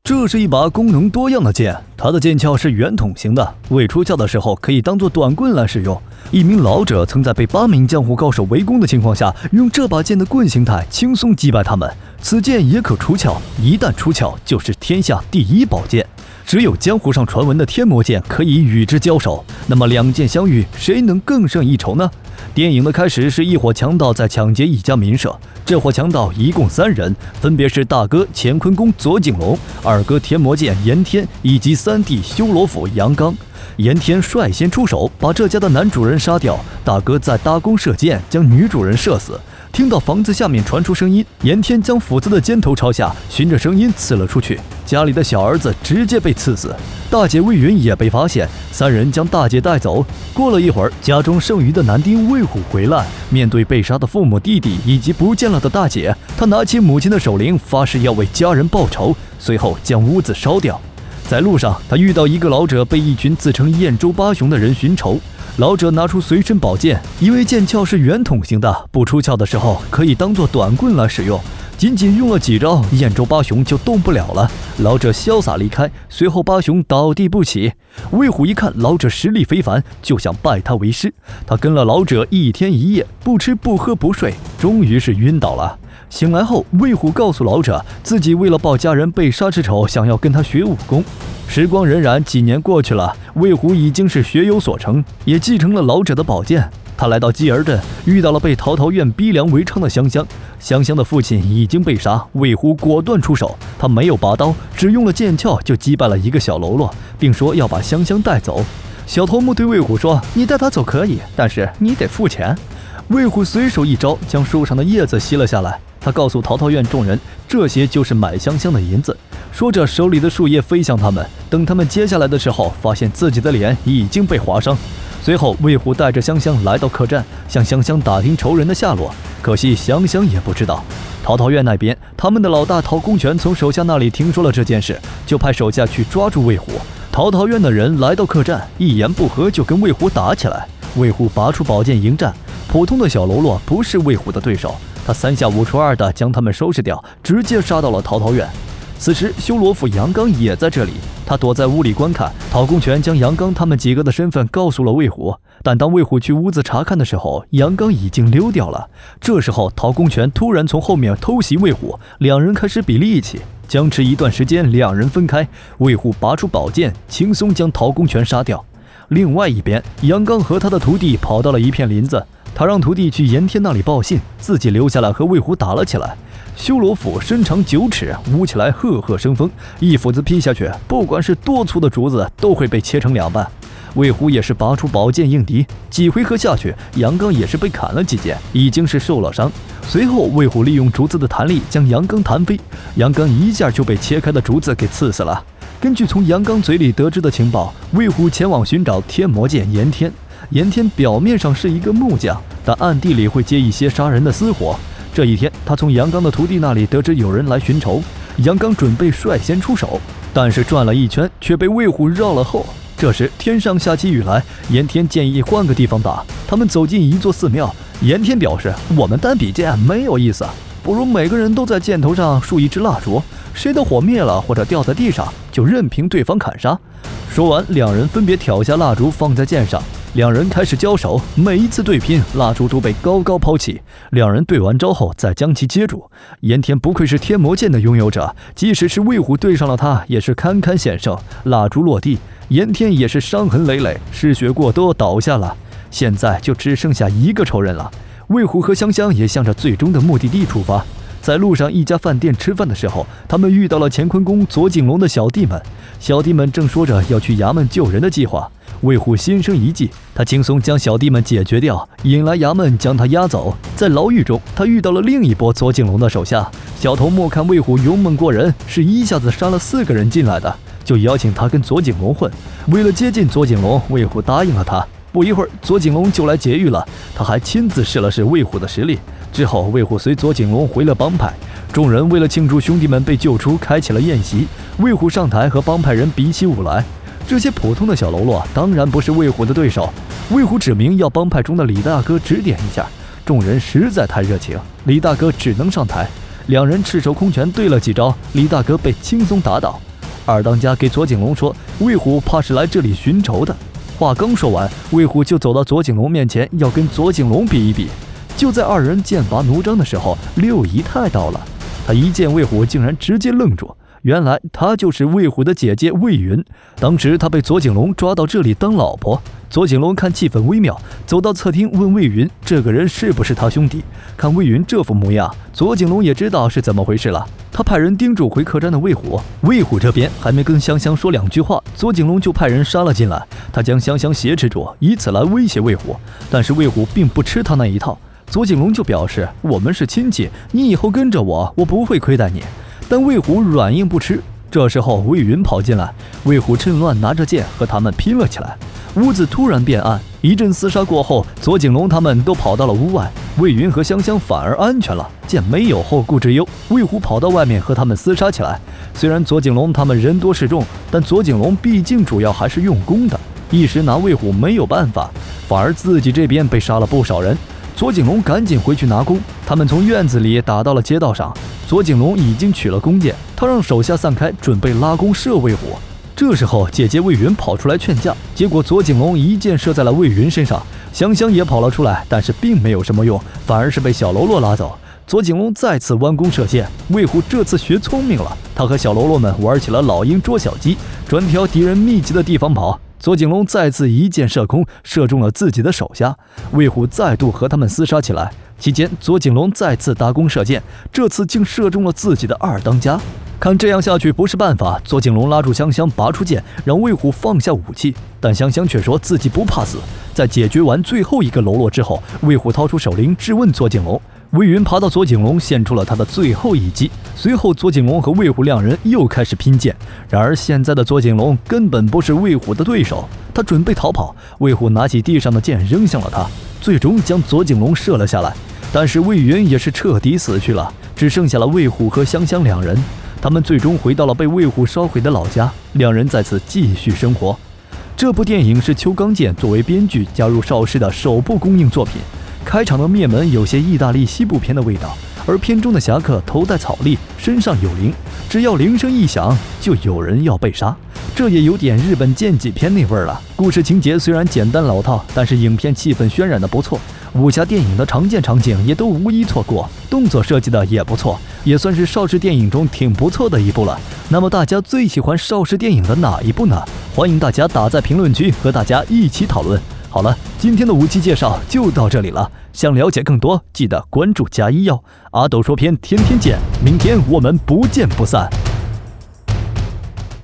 这是一把功能多样的剑，它的剑鞘是圆筒形的，未出鞘的时候可以当作短棍来使用。一名老者曾在被8名江湖高手围攻的情况下，用这把剑的棍形态轻松击败他们。此剑也可出鞘，一旦出鞘就是天下第一宝剑。只有江湖上传闻的天魔剑可以与之交手，那么两剑相遇，谁能更胜一筹呢？电影的开始是一伙强盗在抢劫一家民舍，这伙强盗一共3人，分别是大哥乾坤宫左景龙、二哥天魔剑严天以及3弟修罗府杨刚。严天率先出手，把这家的男主人杀掉，大哥再搭弓射箭，将女主人射死。听到房子下面传出声音，严天将斧子的尖头朝下，循着声音刺了出去。家里的小儿子直接被刺死，大姐魏云也被发现，3人将大姐带走。过了一会儿，家中剩余的男丁魏虎回来，面对被杀的父母、弟弟以及不见了的大姐，他拿起母亲的手铃，发誓要为家人报仇，随后将屋子烧掉。在路上，他遇到一个老者被一群自称燕州八雄的人寻仇。老者拿出随身宝剑，因为剑鞘是圆筒形的，不出鞘的时候可以当作短棍来使用。仅仅用了几招，燕州八雄就动不了了。老者潇洒离开，随后八雄倒地不起。魏虎一看老者实力非凡，就想拜他为师。他跟了老者1天1夜，不吃不喝不睡，终于是晕倒了。醒来后，魏虎告诉老者，自己为了报家人被杀之仇，想要跟他学武功。时光荏苒，几年过去了，魏虎已经是学有所成，也继承了老者的宝剑。他来到鸡儿镇，遇到了被陶陶院逼良为娼的香香。香香的父亲已经被杀，魏虎果断出手，他没有拔刀，只用了剑鞘就击败了一个小喽啰，并说要把香香带走。小头目对魏虎说：“你带他走可以，但是你得付钱。”魏虎随手一招，将树上的叶子吸了下来。他告诉陶陶院众人，这些就是买香香的银子。说着，手里的树叶飞向他们。等他们接下来的时候，发现自己的脸已经被划伤。随后，魏虎带着香香来到客栈，向香香打听仇人的下落。可惜香香也不知道。陶陶院那边，他们的老大陶公权从手下那里听说了这件事，就派手下去抓住魏虎。陶陶院的人来到客栈，一言不合就跟魏虎打起来。魏虎拔出宝剑迎战，普通的小喽啰不是魏虎的对手，他3下5除2的将他们收拾掉，直接杀到了陶陶院。此时修罗府杨刚也在这里，他躲在屋里观看。陶公权将杨刚他们几个的身份告诉了魏虎，但当魏虎去屋子查看的时候，杨刚已经溜掉了。这时候陶公权突然从后面偷袭魏虎，两人开始比力气。僵持一段时间，两人分开，魏虎拔出宝剑，轻松将陶公权杀掉。另外一边，杨刚和他的徒弟跑到了一片林子，他让徒弟去严天那里报信，自己留下来和魏虎打了起来。修罗斧身长9尺，舞起来赫赫生风，一斧子劈下去，不管是多粗的竹子都会被切成2半。魏虎也是拔出宝剑应敌，几回合下去，杨刚也是被砍了几剑，已经是受了伤。随后魏虎利用竹子的弹力将杨刚弹飞，杨刚一下就被切开的竹子给刺死了。根据从杨刚嘴里得知的情报，魏虎前往寻找天魔剑严天。严天表面上是一个木匠，但暗地里会接一些杀人的私活。这一天，他从杨刚的徒弟那里得知有人来寻仇，杨刚准备率先出手，但是转了一圈却被魏虎绕了后。这时天上下起雨来，严天建议换个地方打。他们走进一座寺庙，严天表示：“我们单比剑没有意思，不如每个人都在箭头上竖一支蜡烛，谁的火灭了或者掉在地上，就任凭对方砍杀。”说完，两人分别挑下蜡烛放在剑上。两人开始交手，每一次对拼，蜡烛都被高高抛起。两人对完招后，再将其接住。严天不愧是天魔剑的拥有者，即使是魏虎对上了他，也是堪堪险胜。蜡烛落地，严天也是伤痕累累，失血过多倒下了。现在就只剩下一个仇人了。魏虎和香香也向着最终的目的地出发。在路上一家饭店吃饭的时候，他们遇到了乾坤宫左景龙的小弟们。小弟们正说着要去衙门救人的计划。魏虎心生一计，他轻松将小弟们解决掉，引来衙门将他押走。在牢狱中，他遇到了另一波左景龙的手下。小头目看魏虎勇猛过人，是一下子杀了4个人进来的，就邀请他跟左景龙混。为了接近左景龙，魏虎答应了他。不一会儿，左景龙就来劫狱了，他还亲自试了试魏虎的实力。之后，魏虎随左景龙回了帮派。众人为了庆祝兄弟们被救出，开启了宴席。魏虎上台和帮派人比起武来。这些普通的小喽啰当然不是魏虎的对手。魏虎指明要帮派中的李大哥指点一下，众人实在太热情，李大哥只能上台。两人赤手空拳对了几招，李大哥被轻松打倒。二当家给左景龙说，魏虎怕是来这里寻仇的。话刚说完，魏虎就走到左景龙面前，要跟左景龙比一比。就在二人剑拔弩张的时候，六姨太到了。她一见魏虎，竟然直接愣住。原来她就是魏虎的姐姐魏云，当时她被左景龙抓到这里当老婆。左景龙看气氛微妙，走到侧厅问魏云，这个人是不是他兄弟？看魏云这副模样，左景龙也知道是怎么回事了。他派人叮嘱回客栈的魏虎，魏虎这边还没跟香香说两句话，左景龙就派人杀了进来。他将香香挟持住，以此来威胁魏虎。但是魏虎并不吃他那一套，左景龙就表示，我们是亲戚，你以后跟着我，我不会亏待你。但魏虎软硬不吃。这时候魏云跑进来，魏虎趁乱拿着剑和他们拼了起来。屋子突然变暗，一阵厮杀过后，左景龙他们都跑到了屋外，魏云和香香反而安全了。见没有后顾之忧，魏虎跑到外面和他们厮杀起来。虽然左景龙他们人多势众，但左景龙毕竟主要还是用弓的，一时拿魏虎没有办法，反而自己这边被杀了不少人。左景龙赶紧回去拿弓，他们从院子里打到了街道上。左景龙已经取了弓箭，他让手下散开，准备拉弓射魏虎。这时候姐姐魏云跑出来劝架，结果左景龙一箭射在了魏云身上，香香也跑了出来，但是并没有什么用，反而是被小喽啰拉走。左景龙再次弯弓射箭，魏虎这次学聪明了，他和小喽啰们玩起了老鹰捉小鸡，专挑敌人密集的地方跑。左景龙再次一箭射空，射中了自己的手下，魏虎再度和他们厮杀起来。期间左景龙再次搭弓射箭，这次竟射中了自己的二当家。看这样下去不是办法，左景龙拉住香香，拔出剑，让魏虎放下武器，但香香却说自己不怕死。在解决完最后一个喽啰之后，魏虎掏出手铃质问左景龙。魏云爬到左景龙，献出了他的最后一击。随后左景龙和魏虎两人又开始拼剑，然而现在的左景龙根本不是魏虎的对手，他准备逃跑，魏虎拿起地上的剑扔向了他，最终将左景龙射了下来。但是魏云也是彻底死去了，只剩下了魏虎和香香两人。他们最终回到了被魏虎烧毁的老家，两人在此继续生活。这部电影是邱刚健作为编剧加入邵氏的首部公映作品。开场的灭门有些意大利西部片的味道，而片中的侠客头戴草笠，身上有铃，只要铃声一响，就有人要被杀。这也有点日本剑戟片那味儿了。故事情节虽然简单老套，但是影片气氛渲染的不错，武侠电影的常见场景也都无一错过，动作设计的也不错，也算是邵氏电影中挺不错的一部了。那么大家最喜欢邵氏电影的哪一部呢？欢迎大家打在评论区和大家一起讨论。好了，今天的武器介绍就到这里了，想了解更多记得关注加一哟。阿斗说片天天见，明天我们不见不散。